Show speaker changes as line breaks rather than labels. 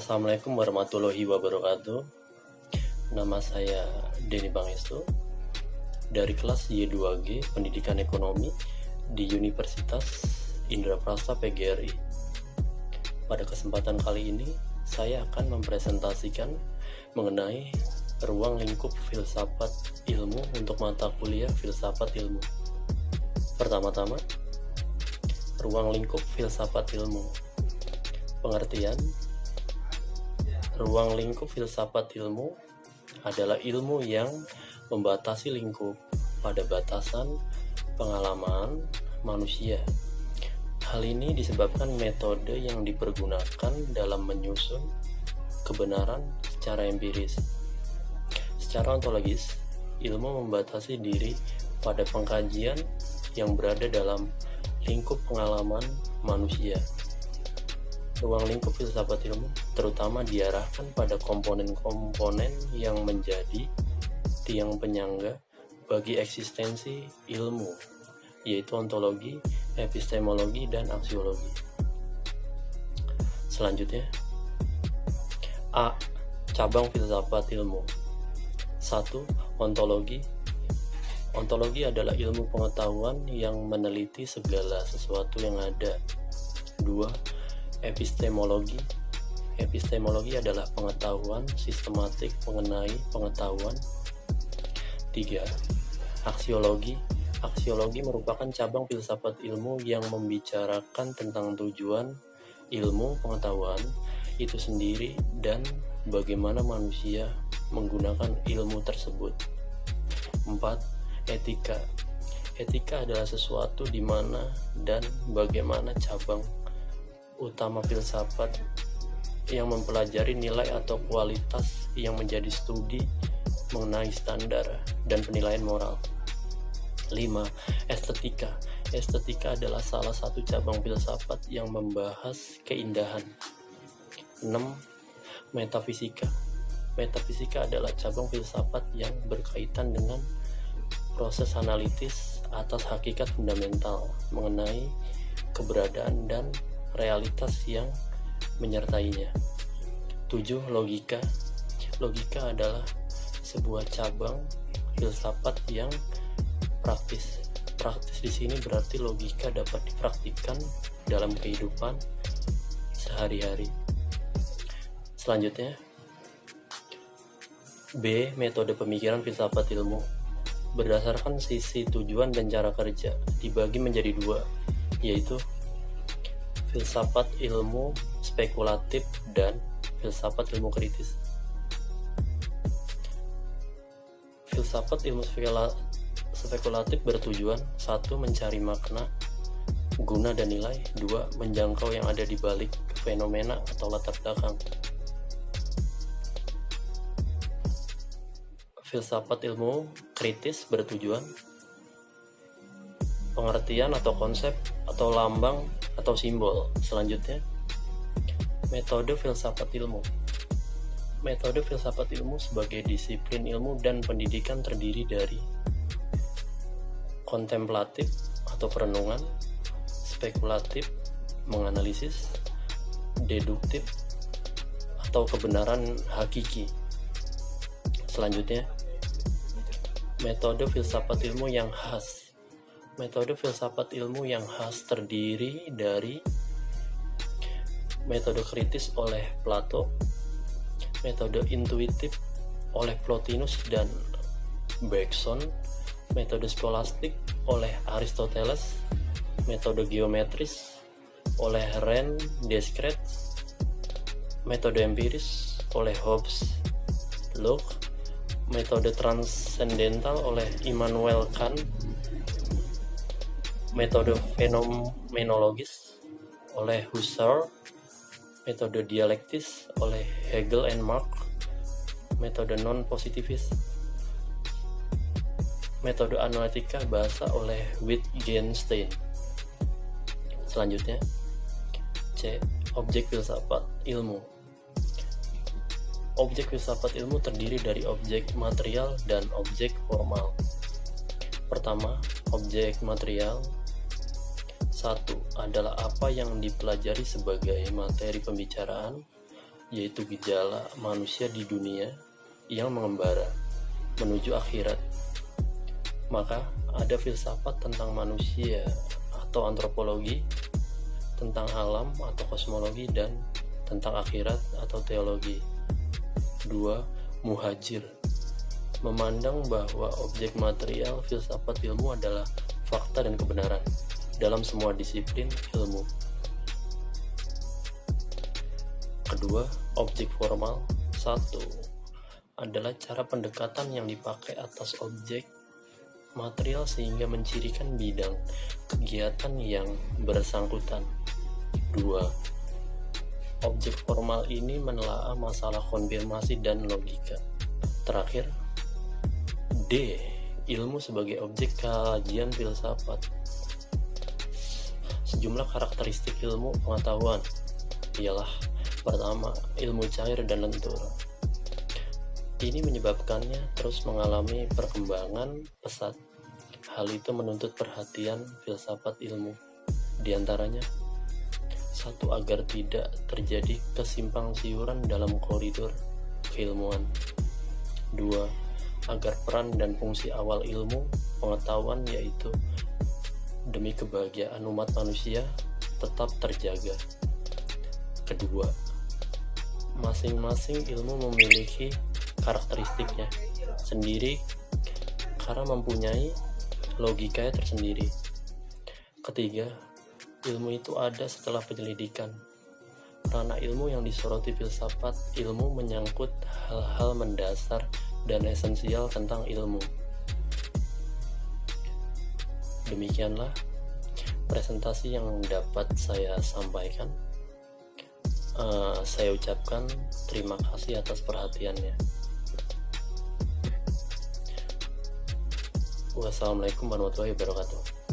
Assalamualaikum warahmatullahi wabarakatuh. Nama saya Denny Pangestu dari kelas Y2G Pendidikan Ekonomi di Universitas Indraprasta PGRI. Pada kesempatan kali ini, saya akan mempresentasikan mengenai ruang lingkup filsafat ilmu untuk mata kuliah filsafat ilmu. Pertama-tama, ruang lingkup filsafat ilmu. Pengertian: ruang lingkup filsafat ilmu adalah ilmu yang membatasi lingkup pada batasan pengalaman manusia. Hal ini disebabkan metode yang dipergunakan dalam menyusun kebenaran secara empiris. Secara ontologis, ilmu membatasi diri pada pengkajian yang berada dalam lingkup pengalaman manusia. Ruang lingkup filsafat ilmu terutama diarahkan pada komponen-komponen yang menjadi tiang penyangga bagi eksistensi ilmu, yaitu ontologi, epistemologi, dan aksiologi. Selanjutnya, A. Cabang filsafat ilmu. 1. Ontologi. Ontologi adalah ilmu pengetahuan yang meneliti segala sesuatu yang ada. 2. Epistemologi. Epistemologi adalah pengetahuan sistematik mengenai pengetahuan. 3. Aksiologi. Aksiologi merupakan cabang filsafat ilmu yang membicarakan tentang tujuan ilmu pengetahuan itu sendiri dan bagaimana manusia menggunakan ilmu tersebut. 4. Etika. Etika adalah sesuatu di mana dan bagaimana cabang utama filsafat yang mempelajari nilai atau kualitas yang menjadi studi mengenai standar dan penilaian moral. 5. Estetika. Estetika adalah salah satu cabang filsafat yang membahas keindahan. 6. Metafisika. Metafisika adalah cabang filsafat yang berkaitan dengan proses analitis atas hakikat fundamental mengenai keberadaan dan realitas yang menyertainya. 7. Logika. Logika adalah sebuah cabang filsafat yang praktis. Praktis di sini berarti logika dapat dipraktikkan dalam kehidupan sehari-hari. Selanjutnya, B. Metode pemikiran filsafat ilmu. Berdasarkan sisi tujuan dan cara kerja, dibagi menjadi dua, yaitu filsafat ilmu spekulatif dan filsafat ilmu kritis. Filsafat ilmu spekulatif bertujuan: 1. Mencari makna, guna dan nilai. 2. Menjangkau yang ada di balik fenomena atau latar belakang. Filsafat ilmu kritis bertujuan: pengertian atau konsep atau lambang atau simbol. Selanjutnya, metode filsafat ilmu. Metode filsafat ilmu sebagai disiplin ilmu dan pendidikan terdiri dari kontemplatif atau perenungan, spekulatif, menganalisis, deduktif atau kebenaran hakiki. Selanjutnya, metode filsafat ilmu yang khas. Metode filsafat ilmu yang khas terdiri dari metode kritis oleh Plato, metode intuitif oleh Plotinus dan Bergson, metode skolastik oleh Aristoteles, metode geometris oleh Rene Descartes, metode empiris oleh Hobbes, Locke, metode transendental oleh Immanuel Kant, metode fenomenologis oleh Husserl, metode dialektis oleh Hegel and Marx, metode non-positivis, metode analitika bahasa oleh Wittgenstein. Selanjutnya, C. Objek filsafat ilmu. Objek filsafat ilmu terdiri dari objek material dan objek formal. Pertama, objek material. 1. Adalah apa yang dipelajari sebagai materi pembicaraan. yaitu gejala manusia di dunia yang mengembara menuju akhirat. Maka ada filsafat tentang manusia atau antropologi, tentang alam atau kosmologi, dan tentang akhirat atau teologi. 2. Muhajir, memandang bahwa objek material filsafat ilmu adalah fakta dan kebenaran dalam semua disiplin ilmu. Kedua, objek formal. 1. Adalah cara pendekatan yang dipakai atas objek material sehingga mencirikan bidang kegiatan yang bersangkutan. 2. Objek formal ini menelaah masalah konfirmasi dan logika. Terakhir, D. Ilmu sebagai objek kajian filsafat. Sejumlah karakteristik ilmu pengetahuan ialah: pertama, ilmu cair dan lentur. Ini menyebabkannya terus mengalami perkembangan pesat. Hal itu menuntut perhatian filsafat ilmu. Di antaranya, 1. Agar tidak terjadi kesimpang siuran dalam koridor keilmuan. 2. Agar peran dan fungsi awal ilmu pengetahuan, yaitu demi kebahagiaan umat manusia, tetap terjaga. Kedua, masing-masing ilmu memiliki karakteristiknya sendiri karena mempunyai logikanya tersendiri. Ketiga, ilmu itu ada setelah penyelidikan. Ranah ilmu yang disoroti filsafat ilmu menyangkut hal-hal mendasar dan esensial tentang ilmu. Demikianlah presentasi yang dapat saya sampaikan. Saya ucapkan terima kasih atas perhatiannya. Wassalamualaikum warahmatullahi wabarakatuh.